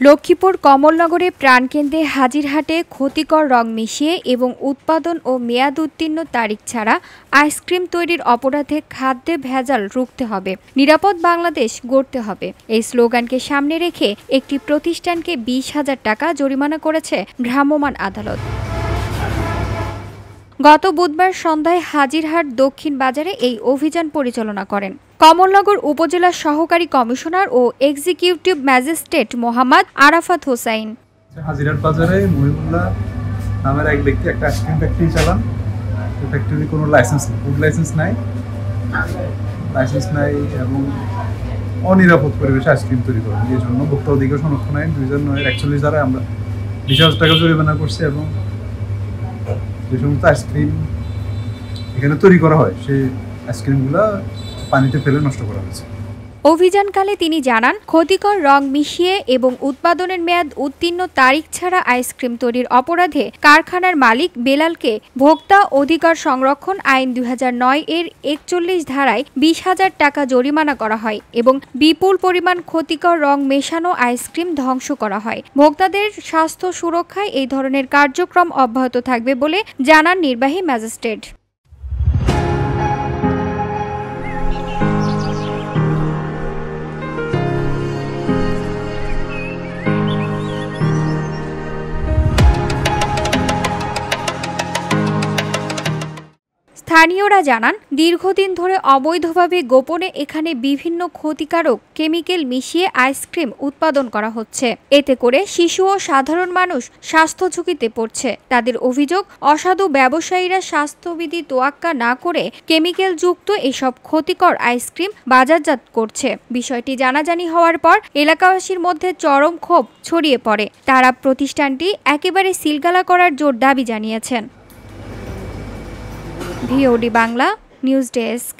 লক্ষ্মীপুর কমলনগরে প্রাণকেন্দ্রে হাজিরহাটে ক্ষতিকর রং মিশিয়ে এবং উৎপাদন ও মেয়াদ উত্তীর্ণ তারিখ ছাড়া আইসক্রিম তৈরির অপরাধে খাদ্যে ভেজাল রুখতে হবে, নিরাপদ বাংলাদেশ গড়তে হবে। এই স্লোগানকে সামনে রেখে একটি প্রতিষ্ঠানকে 20,000 টাকা জরিমানা করেছে ভ্রাম্যমাণ আদালত। গত বুধবার সন্ধ্যায় হাজিরহাট দক্ষিণ বাজারে এই অভিযান পরিচালনা করেন কমলনগর উপজেলা সহকারী কমিশনার ও এক্সিকিউটিভ ম্যাজিস্ট্রেট মোহাম্মদ আরাফাত হোসাইন। হাজিরহাট বাজারে মহিবুল্লাহ নামের এক ব্যক্তি একটা আইসক্রিম ফ্যাক্টরি চালান। ফ্যাক্টরি কোনো লাইসেন্স নেই, ফুড লাইসেন্স নাই এবং অনিরাপদ পরিবেশে আইসক্রিম তৈরি করেন। এই জন্য ভোক্তা অধিকার সংরক্ষণ আইন 2009-41 দ্বারা আমরা 20,000 টাকা জরিমানা করছি এবং যে সমস্ত আইসক্রিম এখানে তৈরি করা হয় সেই আইসক্রিমগুলো পানিতে ফেলে নষ্ট করা হয়েছে। অভিযানকালে তিনি জানান, ক্ষতিকর রং মিশিয়ে এবং উৎপাদনের মেয়াদ উত্তীর্ণ তারিখ ছাড়া আইসক্রিম তৈরির অপরাধে কারখানার মালিক বেলালকে ভোক্তা অধিকার সংরক্ষণ আইন 2009 এর 41 ধারায় 20,000 টাকা জরিমানা করা হয় এবং বিপুল পরিমাণ ক্ষতিকর রং মেশানো আইসক্রিম ধ্বংস করা হয়। ভোক্তাদের স্বাস্থ্য সুরক্ষায় এই ধরনের কার্যক্রম অব্যাহত থাকবে বলে জানান নির্বাহী ম্যাজিস্ট্রেট। স্থানীয়রা জানান, দীর্ঘদিন ধরে অবৈধভাবে গোপনে এখানে বিভিন্ন ক্ষতিকারক কেমিক্যাল মিশিয়ে আইসক্রিম উৎপাদন করা হচ্ছে। এতে করে শিশু ও সাধারণ মানুষ স্বাস্থ্য ঝুঁকিতে পড়ছে। তাদের অভিযোগ, অসাধু ব্যবসায়ীরা স্বাস্থ্যবিধি তোয়াক্কা না করে কেমিক্যাল যুক্ত এসব ক্ষতিকর আইসক্রিম বাজারজাত করছে। বিষয়টি জানাজানি হওয়ার পর এলাকাবাসীর মধ্যে চরম ক্ষোভ ছড়িয়ে পড়ে। তারা প্রতিষ্ঠানটি একেবারে সিলগালা করার জোর দাবি জানিয়েছেন। VOD Bangla news desk.